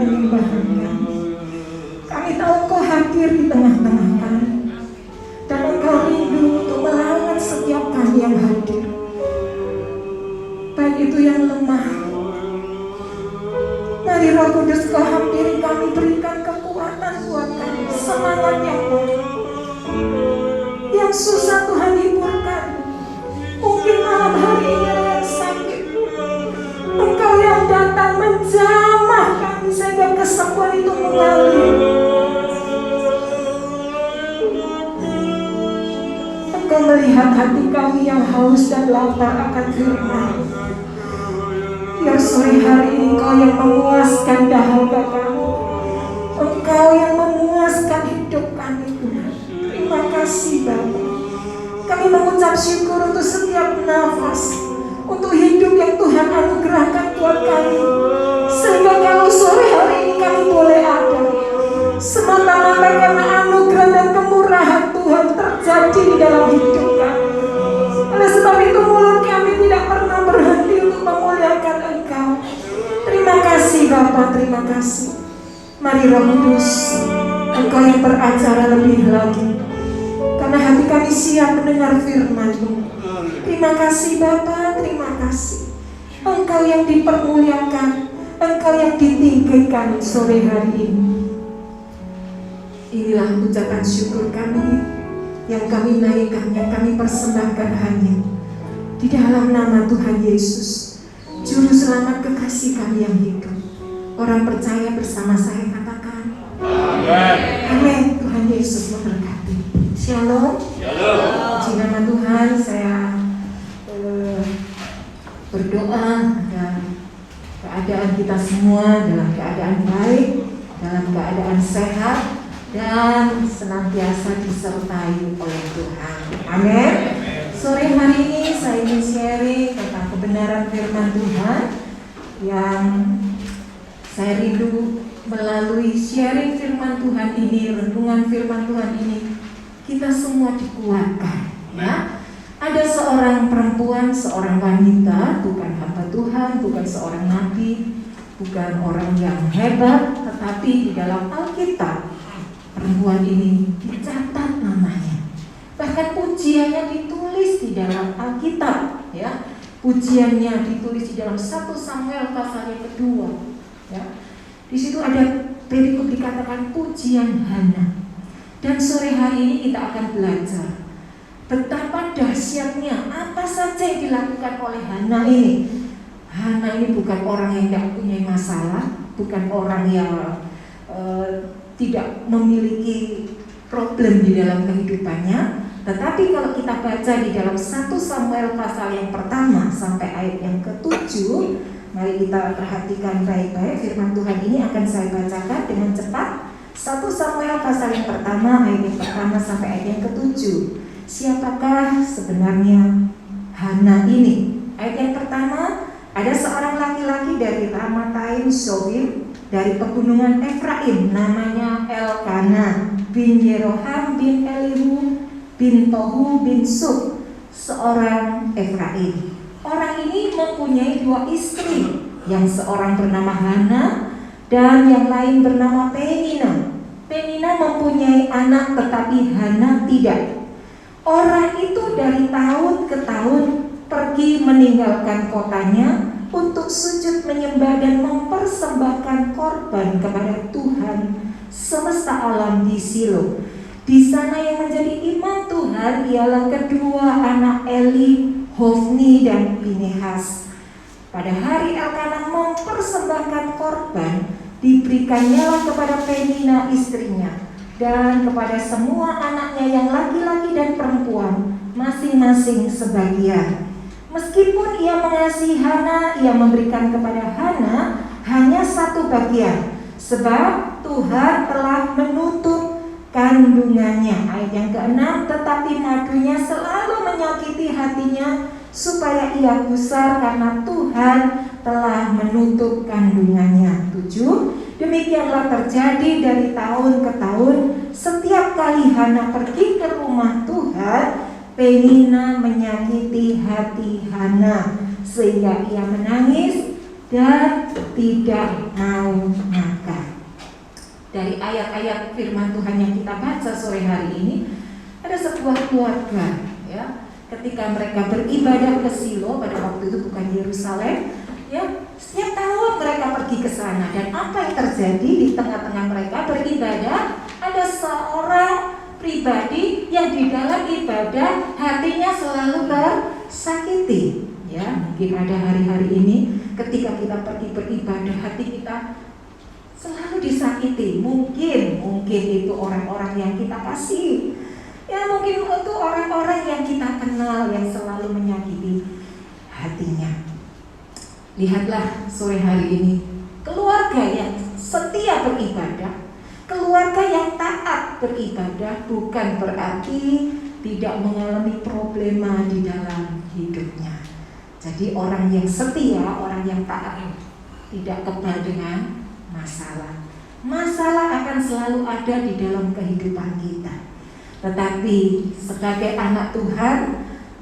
menyembahkan kami. Kami tahu Engkau hadir di tengah-tengah kami, dan Engkau rindu untuk merawat setiap kami yang hadir, baik itu yang lemah. Mari Roh Kudus Kau hampiri kami, berikan kekuatan buat kami, semangat yang baru. Yang susah Tuhan hiburkan. Mungkin malam hari ini ada yang sakit, Engkau yang datang menjamah kami sehingga kesembuhan itu mengalir. Engkau melihat hati kami yang haus dan lapar akan firman. Biar sore hari ini Engkau yang memuaskan dahaga kami, Engkau yang memuaskan hidup kami Tuhan. Terima kasih Bapa. Kami mengucap syukur untuk setiap nafas, untuk hidup yang Tuhan anugerahkan buat kami, sehingga kalau sore hari ini kami boleh ada, semata-mata karena anugerah dan kemurahan Tuhan terjadi di dalam hidup kami. Oleh sebab itu mulut kami tidak pernah berhenti untuk memuliakan Engkau. Terima kasih Bapa, terima kasih. Mari Roh Kudus, Engkau yang beracara lebih lagi, karena hati kami siap mendengar firman-Mu. Terima kasih Bapa, terima kasih. Engkau yang dipermuliakan, Engkau yang ditinggikan sore hari ini. Inilah ucapan syukur kami yang kami naikkan, yang kami persembahkan hanya di dalam nama Tuhan Yesus, Juru Selamat kekasih kami yang hidup. Orang percaya bersama saya katakan amin. Amin. Tuhan Yesus memberkati. Shalom. Puji nama Tuhan. Saya berdoa agar keadaan kita semua dalam keadaan baik, dalam keadaan sehat, dan senantiasa disertai oleh Tuhan. Amin. Sore hari ini saya ingin sharing tentang kebenaran firman Tuhan yang saya rindu melalui sharing firman Tuhan ini, renungan firman Tuhan ini, kita semua dikuatkan. Ya, ada seorang perempuan, seorang wanita, bukan hamba Tuhan, bukan seorang nabi, bukan orang yang hebat, tetapi di dalam Alkitab perempuan ini dicatat namanya. Bahkan pujiannya ditulis di dalam Alkitab. Ya, pujiannya ditulis di dalam 1 Samuel pasal yang kedua. Ya, di situ ada perikop dikatakan pujian Hana. Dan sore hari ini kita akan belajar betapa dahsyatnya apa saja yang dilakukan oleh Hana ini. Hana ini bukan orang yang tidak punya masalah, bukan orang yang tidak memiliki problem di dalam kehidupannya. Tetapi kalau kita baca di dalam 1 Samuel pasal yang pertama sampai ayat yang ke-7, mari kita perhatikan baik-baik firman Tuhan ini akan saya bacakan dengan cepat. 1 Samuel pasal yang pertama ayat yang pertama sampai ayat yang ke-7. Siapakah sebenarnya Hana ini? Ayat yang pertama, ada seorang laki-laki dari Ramataim Zoim, dari pegunungan Efraim, namanya Elkana bin Yeroham bin Elihu bin Tohu bin Suk, seorang Efraim. Orang ini mempunyai 2 istri, yang seorang bernama Hana dan yang lain bernama Penina. Penina mempunyai anak tetapi Hana tidak. Orang itu dari tahun ke tahun pergi meninggalkan kotanya untuk sujud menyembah dan mempersembahkan korban kepada Tuhan semesta alam di Silo. Di sana yang menjadi imam Tuhan ialah kedua anak Eli, Hofni dan Pinehas. Pada hari Elkanah mempersembahkan korban, diberikannya kepada Penina istrinya dan kepada semua anaknya yang laki-laki dan perempuan masing-masing sebagian. Meskipun ia mengasihi Hana, ia memberikan kepada Hana hanya 1 bagian, sebab Tuhan telah menutup kandungannya. Ayat yang ke-6, tetapi madunya selalu menyakiti hatinya supaya ia gusar karena Tuhan telah menutup kandungannya. 7, demikianlah terjadi dari tahun ke tahun. Setiap kali Hana pergi ke rumah Tuhan, Penina menyakiti hati Hana sehingga ia menangis dan tidak mau makan. Dari ayat-ayat firman Tuhan yang kita baca sore hari ini, ada sebuah keluarga, ya, ketika mereka beribadah ke Shilo, pada waktu itu bukan Yerusalem, ya, setiap tahun mereka pergi ke sana. Dan apa yang terjadi di tengah-tengah mereka beribadah? Ada seorang pribadi yang di dalam ibadah hatinya selalu tersakiti. Ya, mungkin ada hari-hari ini ketika kita pergi beribadah, hati kita selalu disakiti. Mungkin itu orang-orang yang kita kasih. Ya, mungkin itu orang-orang yang kita kenal yang selalu menyakiti hatinya. Lihatlah sore hari ini, keluarga yang setia beribadah, keluarga yang taat beribadah bukan berarti tidak mengalami problema di dalam hidupnya. Jadi orang yang setia, orang yang taat tidak kebal dengan masalah. Masalah akan selalu ada di dalam kehidupan kita. Tetapi sebagai anak Tuhan,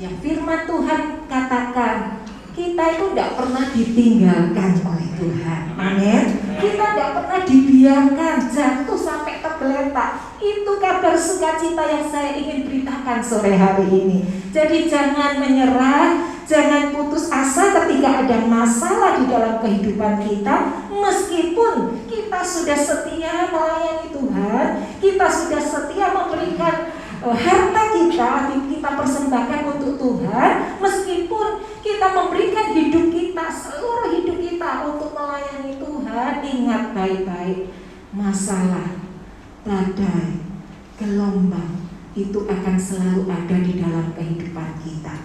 yang firman Tuhan katakan, kita itu tidak pernah ditinggalkan oleh Tuhan. Amin. Kita tidak pernah dibiarkan jatuh sampai tergeletak. Itu kabar sukacita yang saya ingin beritakan sore hari ini. Jadi jangan menyerah, jangan putus asa ketika ada masalah di dalam kehidupan kita. Meskipun kita sudah setia melayani Tuhan, kita sudah setia memberikan harta kita persembahkan untuk Tuhan, meskipun kita memberikan hidup kita, seluruh hidup kita untuk melayani Tuhan, ingat baik-baik, masalah, badai, gelombang itu akan selalu ada di dalam kehidupan kita.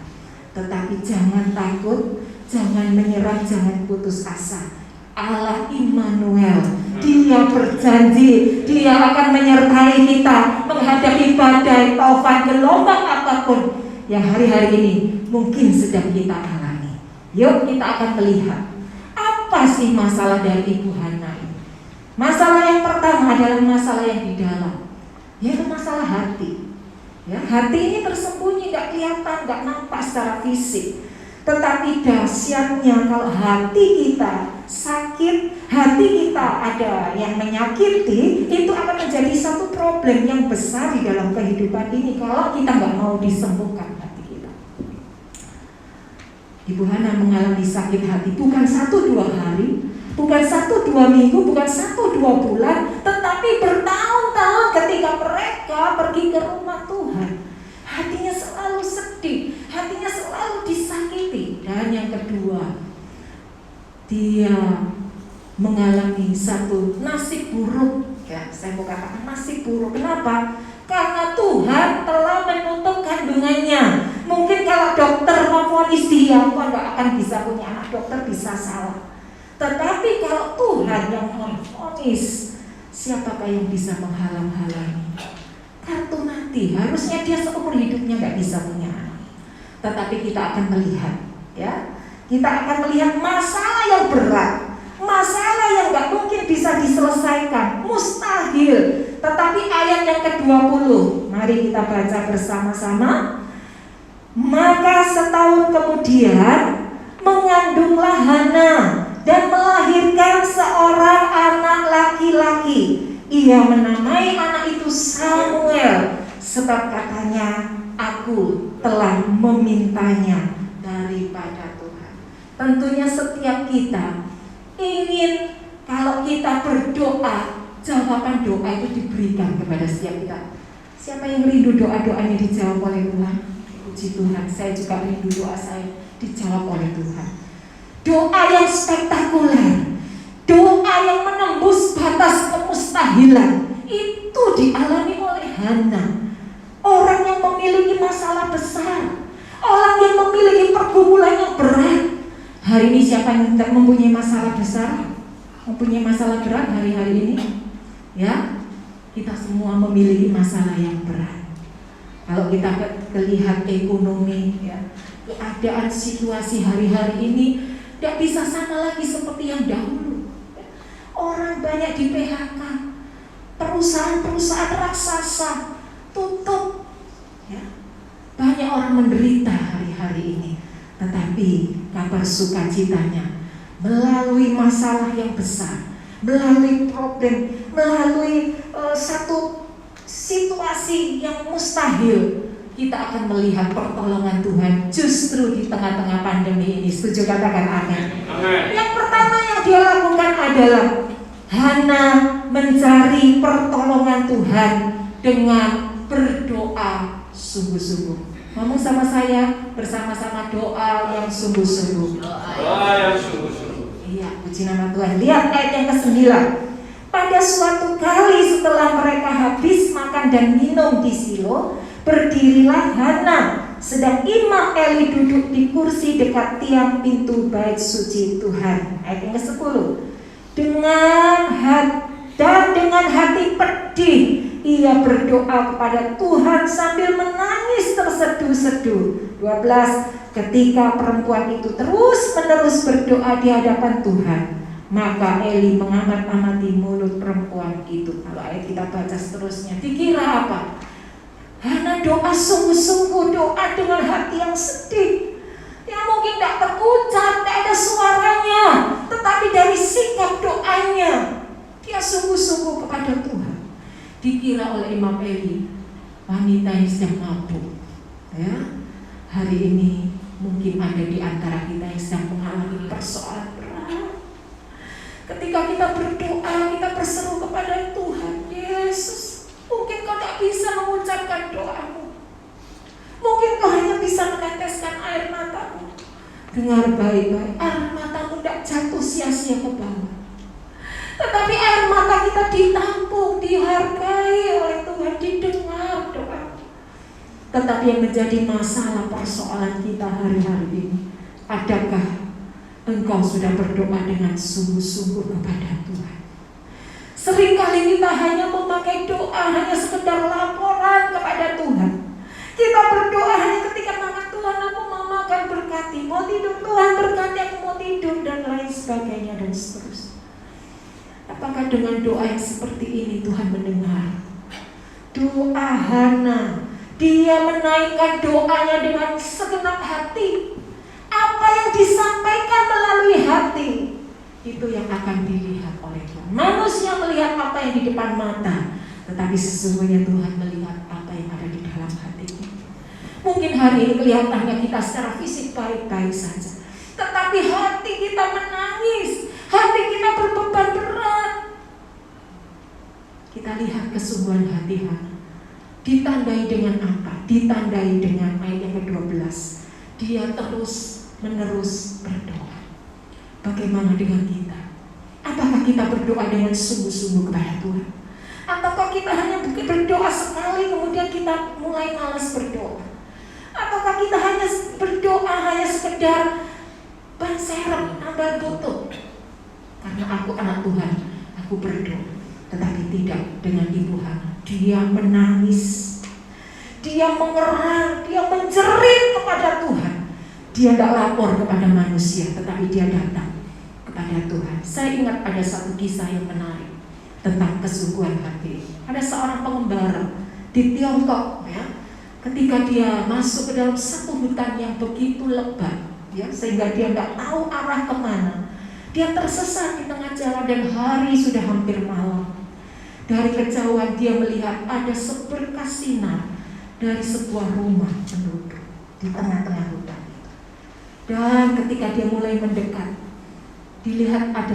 Tetapi jangan takut, jangan menyerah, jangan putus asa. Allah Immanuel, Dia berjanji, Dia akan menyertai kita menghadapi badai, taufan, gelombang apapun yang hari-hari ini mungkin sedang kita alami. Yuk kita akan melihat apa sih masalah dari Ibu Hana ini. Masalah yang pertama adalah masalah yang di dalam, yaitu masalah hati. Ya, hati ini tersembunyi, tidak kelihatan, tidak nampak secara fisik. Tetapi dahsyatnya kalau hati kita sakit, hati kita ada yang menyakiti, itu akan menjadi satu problem yang besar di dalam kehidupan ini kalau kita nggak mau disembuhkan hati kita. Ibu Hana mengalami sakit hati bukan 1-2 hari, bukan 1-2 minggu, bukan 1-2 bulan, tetapi bertahun-tahun ketika mereka pergi ke rumah Tuhan. Hatinya selalu sedih, hatinya selalu disakiti. Dan yang kedua, dia mengalami satu nasib buruk. Ya, saya mau katakan nasib buruk. Kenapa? Karena Tuhan telah menutup kandungannya. Mungkin kalau dokter memvonis dia, nggak akan bisa punya anak, dokter bisa salah. Tetapi kalau Tuhan yang memvonis, siapakah yang bisa menghalang-halangi? Kartu mati, harusnya dia seumur hidupnya nggak bisa punya anak. Tetapi kita akan melihat, ya, kita akan melihat masalah yang berat, masalah yang nggak mungkin bisa diselesaikan, mustahil. Tetapi ayat yang ke-20, mari kita baca bersama-sama. Maka setahun kemudian mengandunglah Hana dan melahirkan seorang anak laki-laki. Ia menamai anak itu Samuel, sebab katanya, aku telah memintanya daripada Tuhan. Tentunya setiap kita ingin kalau kita berdoa, jawaban doa itu diberikan kepada setiap kita. Siapa yang rindu doa-doanya dijawab oleh Tuhan? Puji Tuhan, saya juga rindu doa saya dijawab oleh Tuhan. Doa yang spektakuler, doa yang menembus batas kemustahilan, itu dialami oleh Hana. Orang yang memiliki masalah besar, orang yang memiliki pergumulan yang berat. Hari ini siapa yang tidak mempunyai masalah besar, mempunyai masalah berat hari-hari ini? Ya, kita semua memiliki masalah yang berat. Kalau kita lihat ekonomi, ya, keadaan situasi hari-hari ini tidak bisa sama lagi seperti yang dahulu. Orang banyak di PHK, perusahaan-perusahaan raksasa tutup, ya. Banyak orang menderita hari-hari ini. Tetapi kabar sukacitanya, melalui masalah yang besar, melalui problem, melalui satu situasi yang mustahil, kita akan melihat pertolongan Tuhan justru di tengah-tengah pandemi ini. Setuju? Katakan amin. Yang pertama yang dia lakukan adalah Hana mencari pertolongan Tuhan dengan berdoa sungguh-sungguh. Ngomong sama saya, bersama-sama doa yang sungguh-sungguh. Doa yang sungguh-sungguh. Iya, puji nama Tuhan. Lihat ayat yang ke-9. Pada suatu kali setelah mereka habis makan dan minum di Silo, berdirilah Hana, sedang Imam Eli duduk di kursi dekat tiang pintu bait suci Tuhan. Ayat yang ke-10. Dengan hati pedih ia berdoa kepada Tuhan sambil menangis terseduh-seduh. 12. Ketika perempuan itu terus-menerus berdoa di hadapan Tuhan, maka Eli mengamat-amati mulut perempuan itu. Kalau ayat kita baca seterusnya, dikira apa? Hana doa sungguh-sungguh, doa dengan hati yang sedih, yang mungkin tidak terucap, tidak ada suaranya, tetapi dari sikap doanya dia sungguh-sungguh kepada Tuhan. Dikira oleh Imam Eli, wanita yang sedang mabuk. Ya, hari ini mungkin ada di antara kita yang sedang mengalami persoalan berat. Ketika kita berdoa, kita berseru kepada Tuhan, Yesus, mungkin kau tak bisa mengucapkan doamu, mungkin kau hanya bisa meneteskan air matamu. Dengar baik-baik, air matamu tidak jatuh sia-sia ke bawah, tetapi air mata kita ditampung, dihargai oleh Tuhan, didengar doa. Tetapi yang menjadi masalah persoalan kita hari-hari ini, adakah engkau sudah berdoa dengan sungguh-sungguh kepada Tuhan? Seringkali kita hanya memakai doa, hanya sekedar laporan kepada Tuhan. Kita berdoa hanya ketika makan, Tuhan aku mau makan berkati, mau tidur Tuhan berkati aku mau tidur, dan lain sebagainya dan seterusnya. Apakah dengan doa yang seperti ini Tuhan mendengar? Doa Hana, dia menaikkan doanya dengan segenap hati. Apa yang disampaikan melalui hati, itu yang akan dilihat oleh Tuhan. Manusia melihat apa yang di depan mata, tetapi sesungguhnya Tuhan melihat apa yang ada di dalam hati. Mungkin hari ini kelihatannya kita secara fisik baik-baik saja, tetapi hati kita menangis, hati kita berbeban berat. Kita lihat kesungguhan hati Hana. Ditandai dengan apa? Ditandai dengan ayat yang ke-12. Dia terus menerus berdoa. Bagaimana dengan kita? Apakah kita berdoa dengan sungguh-sungguh kepada Tuhan? Ataukah kita hanya berdoa sekali kemudian kita mulai malas berdoa? Ataukah kita hanya berdoa hanya sekedar ban serep, nambah butuh? Karena aku anak Tuhan, aku berdoa. Tetapi tidak dengan Ibu Hana. Dia menangis, dia mengerang, dia menjerit kepada Tuhan. Dia tidak lapor kepada manusia, tetapi dia datang kepada Tuhan. Saya ingat ada satu kisah yang menarik tentang kesungguhan hati. Ada seorang pengembara di Tiongkok, ya, ketika dia masuk ke dalam satu hutan yang begitu lebat, ya, sehingga dia tidak tahu arah kemana. Dia tersesat di tengah jalan dan hari sudah hampir malam. Dari kejauhan dia melihat ada seberkas sinar dari sebuah rumah penduduk di tengah-tengah hutan. Dan ketika dia mulai mendekat, dilihat ada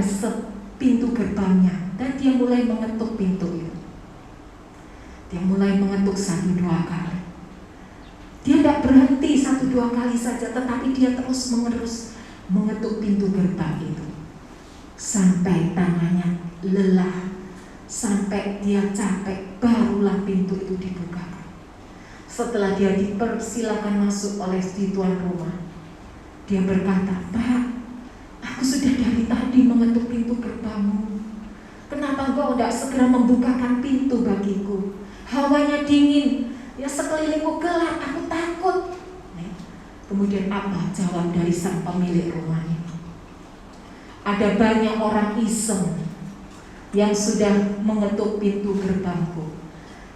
pintu gerbangnya, dan dia mulai mengetuk pintu itu. Dia mulai mengetuk 1-2 kali. Dia tidak berhenti 1-2 kali saja, tetapi dia terus mengetuk pintu gerbang itu sampai tangannya lelah, sampai dia capek, barulah pintu itu dibukakan. Setelah dia dipersilakan masuk oleh si tuan rumah, dia berkata, Pak, aku sudah dari tadi mengetuk pintu gerbangmu. Kenapa engkau tidak segera membukakan pintu bagiku? Hawanya dingin, ya sekelilingku gelap, aku takut. Kemudian apa jawab dari sang pemilik rumah ini? Ada banyak orang iseng yang sudah mengetuk pintu gerbangku,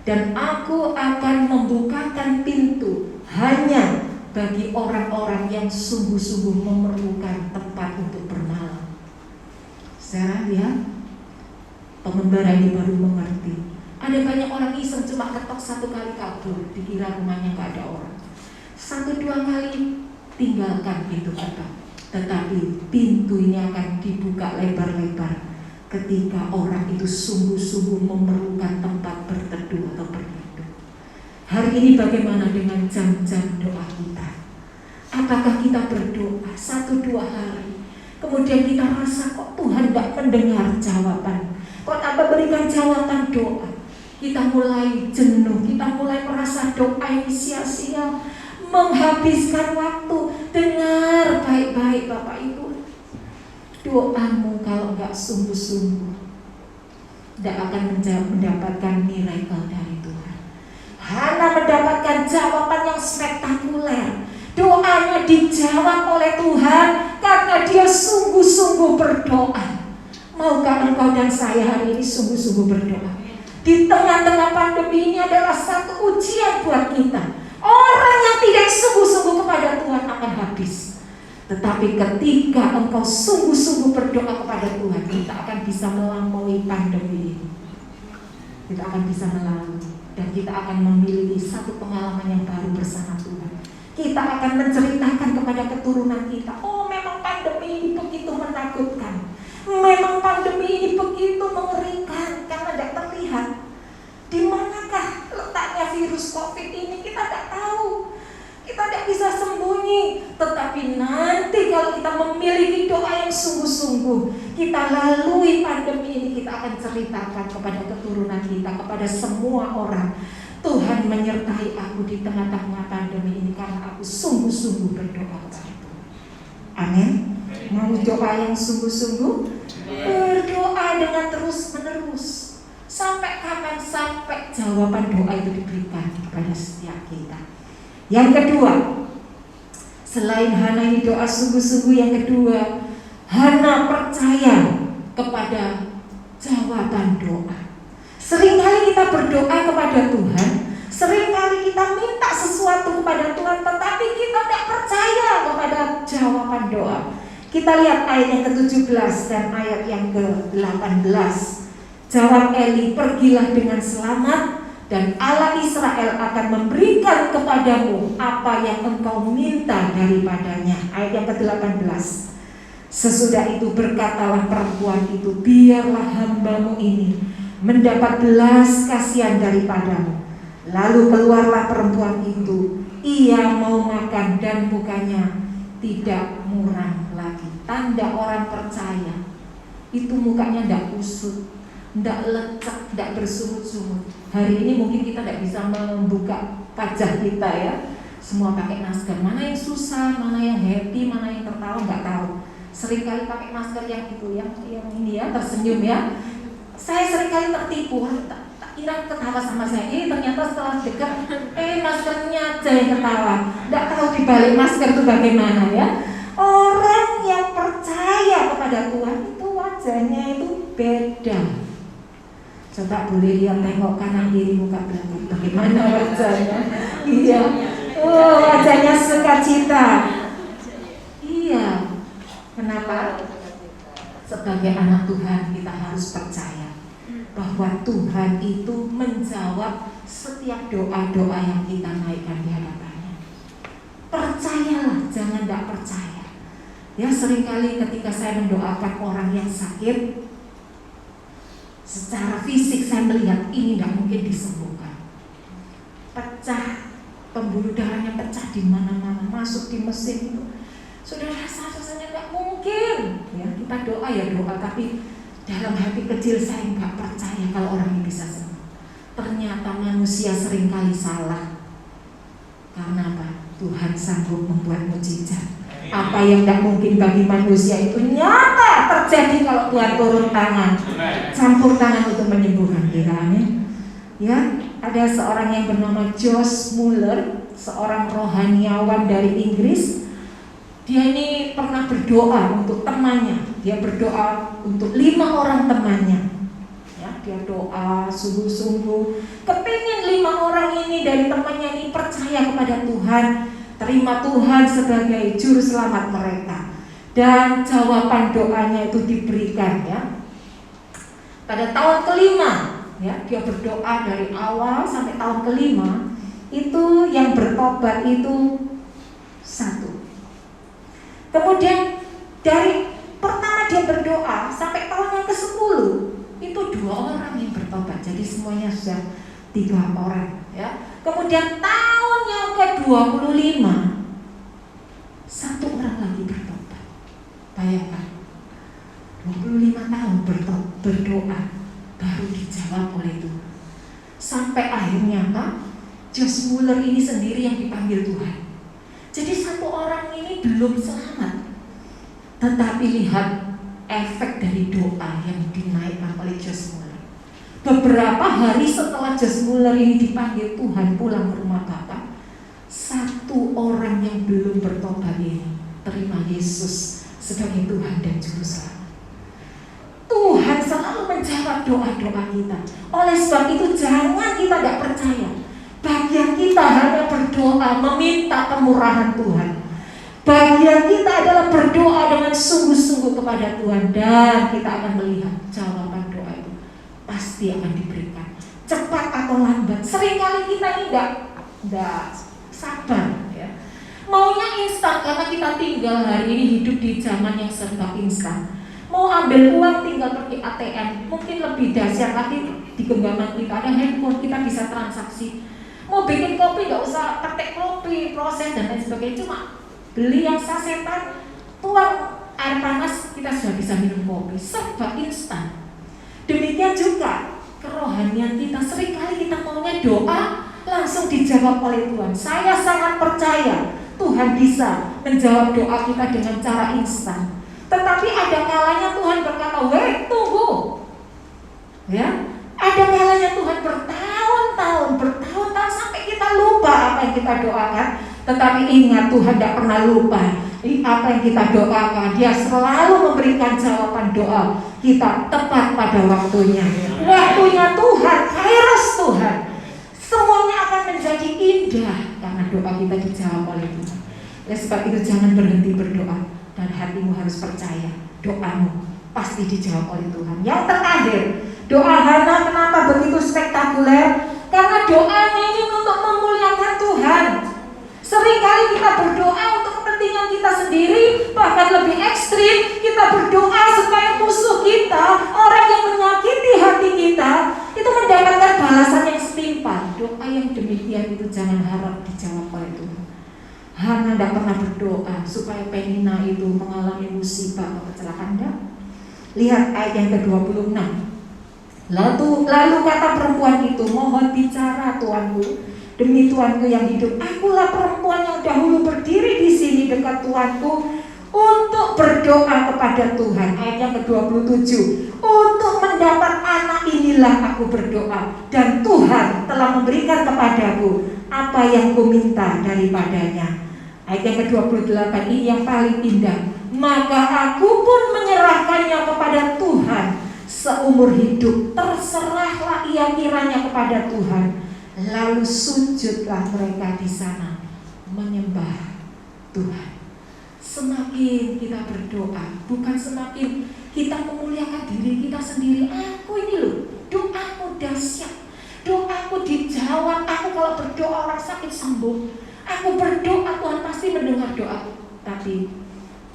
dan aku akan membukakan pintu hanya bagi orang-orang yang sungguh-sungguh memerlukan tempat untuk bermalam. Sekarang ya, pengembara ini baru mengerti. Ada banyak orang iseng cuma ketok 1 kali kabur, dikira rumahnya nggak ada orang. 1-2 kali tinggalkan pintu ketok. Tetapi pintu ini akan dibuka lebar-lebar ketika orang itu sungguh-sungguh memerlukan tempat berteduh atau berlindung. Hari ini bagaimana dengan jam-jam doa kita? Apakah kita berdoa 1-2 hari, kemudian kita rasa kok Tuhan tidak mendengar jawaban, kok tak berikan jawaban doa? Kita mulai jenuh, kita mulai merasa doa ini sia-sia, menghabiskan waktu. Dengar baik-baik Bapak Ibu, doamu kalau enggak sungguh-sungguh tidak akan mendapatkan miracle dari Tuhan. Hana mendapatkan jawaban yang spektakuler. Doanya dijawab oleh Tuhan karena dia sungguh-sungguh berdoa. Maukah engkau dan saya hari ini sungguh-sungguh berdoa? Di tengah-tengah pandemi ini adalah satu ujian buat kita. Orang yang tidak sungguh-sungguh kepada Tuhan akan habis. Tetapi ketika engkau sungguh-sungguh berdoa kepada Tuhan, kita akan bisa melampaui pandemi ini. Kita akan bisa melalui, dan kita akan memiliki satu pengalaman yang baru bersama Tuhan. Kita akan menceritakan kepada keturunan kita, oh memang pandemi ini begitu menakutkan, memang pandemi ini begitu mengerikan karena tidak terlihat. Di manakah letaknya virus COVID ini kita tidak tahu, kita tidak bisa sembunyi. Tetapi nanti kalau kita memiliki doa yang sungguh-sungguh, kita lalui pandemi ini, kita akan ceritakan kepada keturunan kita, kepada semua orang, Tuhan menyertai aku di tengah-tengah pandemi ini karena aku sungguh-sungguh berdoa kepada Tuhan. Amin. Mau doa yang sungguh-sungguh? Berdoa dengan terus-menerus. Sampai kapan? Sampai jawaban doa itu diberikan kepada setiap kita. Yang kedua, selain Hana ini doa sungguh-sungguh, yang kedua, Hana percaya kepada jawaban doa. Seringkali kita berdoa kepada Tuhan, seringkali kita minta sesuatu kepada Tuhan, tetapi kita tidak percaya kepada jawaban doa. Kita lihat ayat yang ke-17 dan ayat yang ke-18. Jawab Eli, pergilah dengan selamat, dan Allah Israel akan memberikan kepadamu apa yang engkau minta daripadanya. Ayat yang ke-18. Sesudah itu berkatalah perempuan itu, biarlah hambamu ini mendapat belas kasihan daripadamu. Lalu keluarlah perempuan itu, ia mau makan dan mukanya tidak muram lagi. Tanda orang percaya itu mukanya tidak kusut, tidak lecek, tidak bersungut-sungut. Hari ini mungkin kita tidak bisa membuka wajah kita ya, semua pakai masker. Mana yang susah, mana yang happy, mana yang tertawa nggak tahu. Seringkali pakai masker yang itu, yang ini ya, tersenyum ya. Saya seringkali tertipu, tak kira ketawa sama saya. Ternyata setelah dekat, maskernya aja yang ketawa. Tidak tahu di balik masker itu bagaimana ya. Orang yang percaya kepada Tuhan itu wajahnya itu beda. Coba boleh lihat, tengok kanan kiri muka belakang, bagaimana wajahnya? Iya, wajahnya sukacita. Iya, kenapa? Sebagai anak Tuhan kita harus percaya bahwa Tuhan itu menjawab setiap doa-doa yang kita naikkan di hadapannya. Percayalah, jangan tidak percaya. Ya, seringkali ketika saya mendoakan orang yang sakit, secara fisik saya melihat ini tidak mungkin disembuhkan. Pecah, pembuluh darahnya pecah di mana-mana, masuk di mesin itu. Sudah rasanya tidak mungkin. Ya, kita doa ya doa, tapi dalam hati kecil saya nggak percaya kalau orang ini bisa sembuh. Ternyata manusia seringkali salah. Karena apa? Tuhan sanggup membuat mukjizat. Apa yang tidak mungkin bagi manusia itu nyata terjadi kalau Tuhan turun tangan, campur tangan untuk menyembuhkan kita. Ya, ada seorang yang bernama Josh Muller, seorang rohaniawan dari Inggris. Dia ini pernah berdoa untuk temannya. Dia berdoa untuk 5 orang temannya. Ya, dia doa sungguh-sungguh, kepingin 5 orang ini dari temannya ini percaya kepada Tuhan, terima Tuhan sebagai juru selamat mereka. dan jawaban doanya itu diberikan ya. Pada tahun kelima ya, dia berdoa dari awal sampai tahun kelima, itu yang bertobat itu 1. Kemudian dari pertama dia berdoa sampai tahun yang ke-10 itu 2 orang yang bertobat. Jadi semuanya sudah 3 orang ya. Kemudian tahun yang ke-25 1 orang lagi bertobat. Bayangkan 25 tahun berdoa baru dijawab oleh Tuhan. Sampai akhirnya Josh Muller ini sendiri yang dipanggil Tuhan. Jadi 1 orang ini belum selamat, tetapi lihat efek dari doa yang dinaikkan oleh Josh Muller. Beberapa hari setelah Josh Muller ini dipanggil Tuhan pulang ke rumah Bapa, 1 orang yang belum bertobat ini terima Yesus sebagai Tuhan dan Juru Selamat. Tuhan selalu menjawab doa-doa kita. Oleh sebab itu jangan kita tidak percaya. Bagian kita hanya berdoa meminta kemurahan Tuhan. Bagian kita adalah berdoa dengan sungguh-sungguh kepada Tuhan, dan kita akan melihat jawaban doa itu pasti akan diberikan, cepat atau lambat. Seringkali kita ini tidak sabar ya. Maunya instan karena kita tinggal hari ini hidup di zaman yang serba instan. Mau ambil uang tinggal pergi ATM, mungkin lebih dahsyat lagi di genggaman kita ada handphone, kita bisa transaksi. Mau bikin kopi nggak usah petik kopi, proses dan lain sebagainya, cuma beli yang sasetan, tuang air panas, kita sudah bisa minum kopi, serba instan. Demikian juga kerohanian kita, seringkali kita maunya doa langsung dijawab oleh Tuhan. Saya sangat percaya Tuhan bisa menjawab doa kita dengan cara instan. Tetapi ada kalanya Tuhan berkata, "Weh, tunggu." Ya, ada kalanya Tuhan bertahun-tahun sampai kita lupa apa yang kita doakan. Tetapi ingat, Tuhan tidak pernah lupa apa yang kita doakan. Dia selalu memberikan jawaban doa kita tepat pada waktunya. Waktunya Tuhan, kairos Tuhan, semuanya akan menjadi indah karena doa kita dijawab oleh Tuhan. Oleh sebab itu jangan berhenti berdoa, dan hatimu harus percaya doamu pasti dijawab oleh Tuhan. Yang terakhir, doa Hana kenapa begitu spektakuler? Karena doanya ini untuk memuliakan Tuhan. Seringkali kita berdoa untuk kepentingan kita sendiri, bahkan lebih ekstrim, kita berdoa supaya musuh kita, orang yang menyakiti hati kita, itu mendapatkan balasan yang setimpal. Doa yang demikian itu jangan harap dijawab oleh Tuhan. Hana tidak pernah berdoa supaya Penina itu mengalami musibah atau kecelakaan. Lihat ayat yang ke-26. Lalu kata perempuan itu, "Mohon bicara Tuanku, demi Tuanku yang hidup. Akulah perempuan yang dahulu berdiri di sini dekat Tuanku untuk berdoa kepada Tuhan." Ayat yang ke-27. "Untuk mendapat anak inilah aku berdoa, dan Tuhan telah memberikan kepadaku apa yang kuminta daripadanya." Ayat yang ke-28 ini yang paling indah. "Maka aku pun menyerahkannya kepada Tuhan seumur hidup. Terserahlah ia kiranya kepada Tuhan." Lalu sujudlah mereka di sana menyembah Tuhan. Semakin kita berdoa, bukan semakin kita memuliakan diri kita sendiri. Aku ini loh, doaku dahsyat, doaku dijawab. Aku kalau berdoa orang sakit sembuh. Aku berdoa Tuhan pasti mendengar doaku. Tapi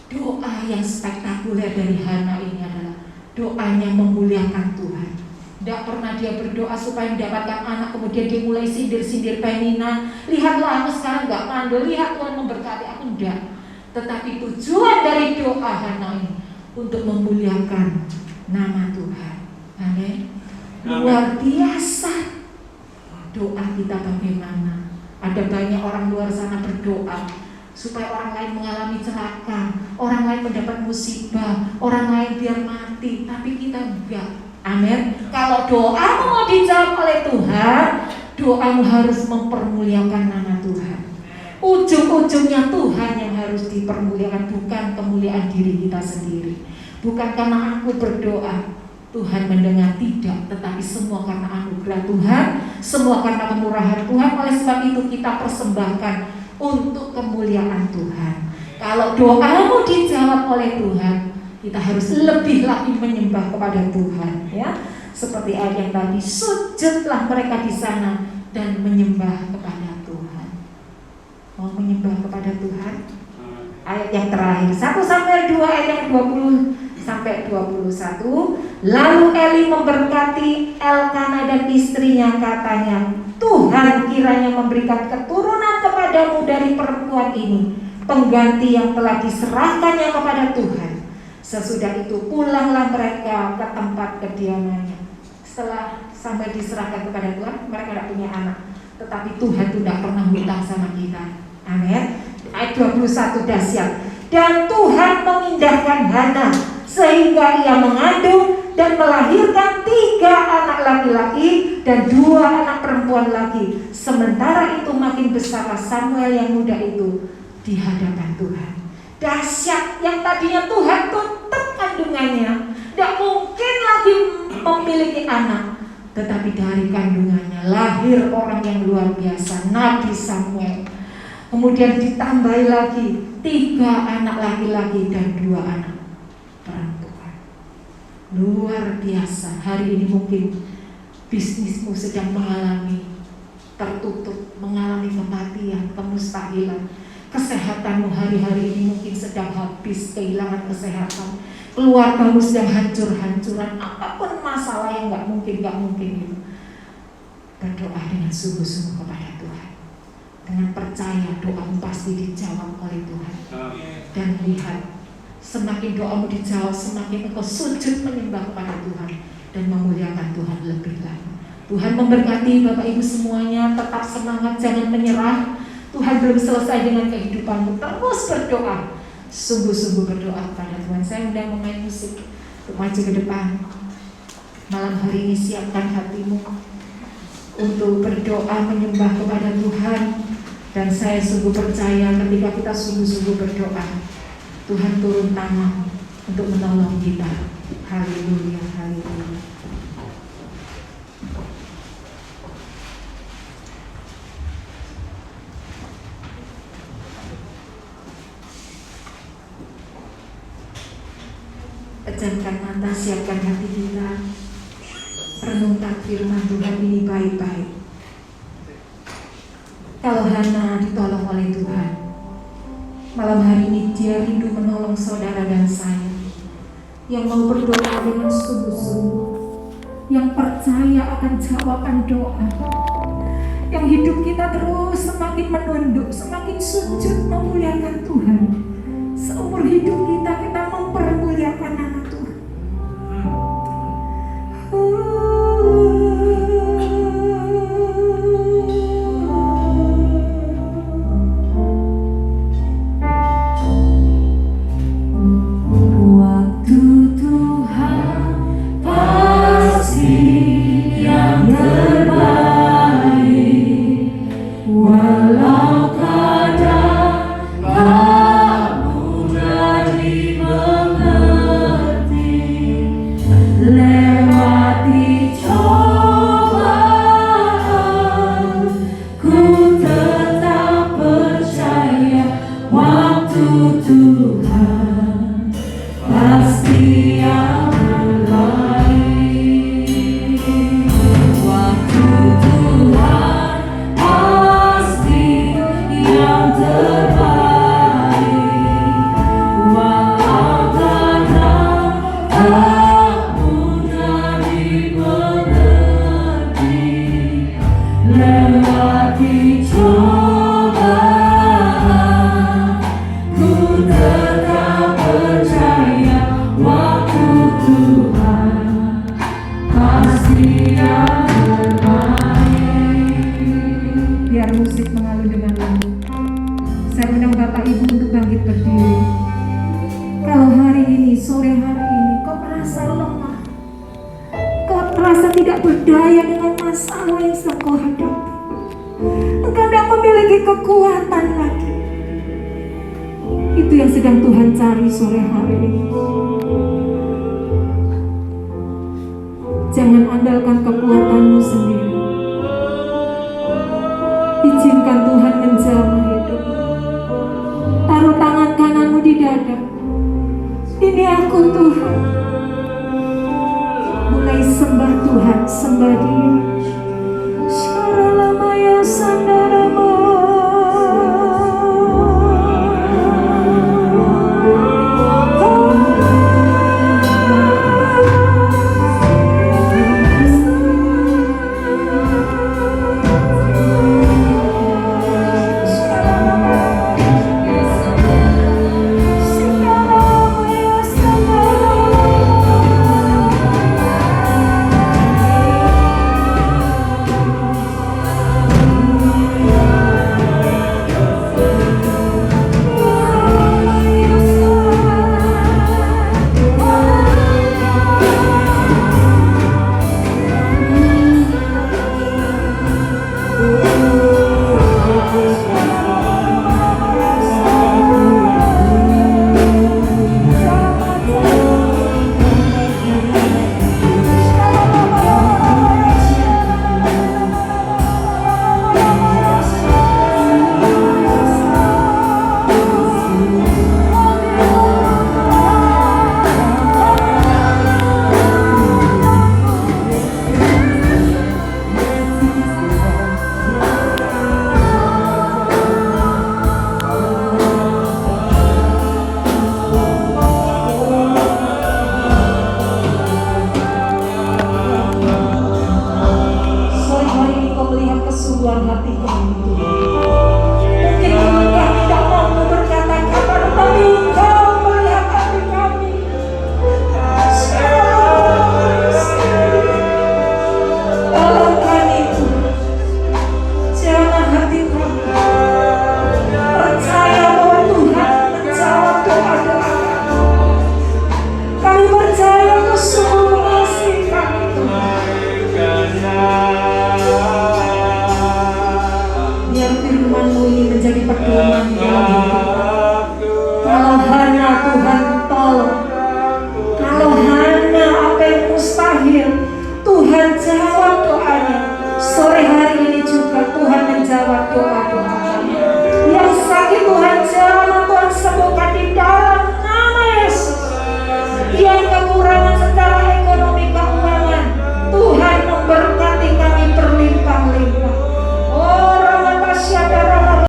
doa yang spektakuler dari Hana ini adalah doanya memuliakan Tuhan. Tidak pernah dia berdoa supaya mendapatkan anak, kemudian dia mulai sindir-sindir Penina. "Lihatlah aku sekarang gak mandul, lihat Tuhan memberkati aku." Tidak. Tetapi tujuan dari doa Hana ini untuk memuliakan nama Tuhan. Amin. Luar biasa doa kita bagaimana. Ada banyak orang luar sana berdoa supaya orang lain mengalami celaka, orang lain mendapat musibah, orang lain biar mati, tapi kita enggak. Amin. Kalau doamu mau dijawab oleh Tuhan, doamu harus mempermuliakan nama Tuhan. Ujung-ujungnya Tuhan yang harus dipermuliakan, bukan kemuliaan diri kita sendiri. Bukan karena aku berdoa Tuhan mendengar, tidak, tetapi semua karena anugerah Tuhan, semua karena kemurahan Tuhan. Oleh sebab itu kita persembahkan untuk kemuliaan Tuhan. Kalau doamu dijawab oleh Tuhan, kita harus lebih lagi menyembah kepada Tuhan, ya. Seperti ayat yang tadi, sujudlah mereka di sana dan menyembah kepada Tuhan. Mau menyembah kepada Tuhan? Ayat yang terakhir, 1 Samuel 2 ayat yang 20 sampai 21. Lalu Eli memberkati Elkana dan istrinya, katanya, Tuhan kiranya memberikan keturunan kepadamu dari perempuan ini, pengganti yang telah diserahkannya kepada Tuhan. Sesudah itu pulanglah mereka ke tempat kediamannya. Setelah sampai diserahkan kepada Tuhan, mereka tidak punya anak. Tetapi Tuhan itu tidak pernah hutang sama kita. Amin. Ayat 21 dahsyat. Dan Tuhan memindahkan Hana sehingga ia mengandung dan melahirkan 3 anak laki-laki dan 2 anak perempuan lagi. Sementara itu makin besarlah Samuel yang muda itu di hadapan Tuhan. Dahsyat, yang tadinya Tuhan tutup kandungannya, tidak mungkin lagi memiliki anak, tetapi dari kandungannya lahir orang yang luar biasa, Nabi Samuel. Kemudian ditambahi lagi 3 anak laki-laki dan 2 anak perempuan. Luar biasa. Hari ini mungkin bisnismu sedang mengalami tertutup, mengalami kematian, kemustahilan. Kesehatanmu hari-hari ini mungkin sedang habis, kehilangan kesehatan. Keluargamu sedang hancur-hancuran. Apapun masalah yang gak mungkin itu. Berdoa dengan sungguh-sungguh kepada Tuhan. Dengan percaya doamu pasti dijawab oleh Tuhan. Dan lihat, semakin doamu dijawab, semakin engkau sujud menyembah kepada Tuhan dan memuliakan Tuhan lebih lagi. Tuhan memberkati Bapak Ibu semuanya. Tetap semangat, jangan menyerah. Tuhan belum selesai dengan kehidupanmu. Terus berdoa, sungguh-sungguh berdoa kepada Tuhan. Saya undang pemain musik untuk maju ke depan. Malam hari ini siapkan hatimu untuk berdoa menyembah kepada Tuhan. Dan saya sungguh percaya ketika kita sungguh-sungguh berdoa, Tuhan turun tangan untuk menolong kita. Haleluya, haleluya. Pejamkan mata, siapkan hati kita, renungkan firman Tuhan ini baik-baik. Kalau Hana ditolong oleh Tuhan, malam hari ini dia rindu menolong saudara dan saya yang mau berdoa dengan sungguh-sungguh, yang percaya akan jawaban doa, yang hidup kita terus semakin menunduk, semakin sujud memuliakan Tuhan. Seumur hidup kita mempermuliakan nama Tuhan. Waktu Tuhan pasti yang terbaik, walau kadang cari sore hari ini. Jangan andalkan kekuatanmu sendiri.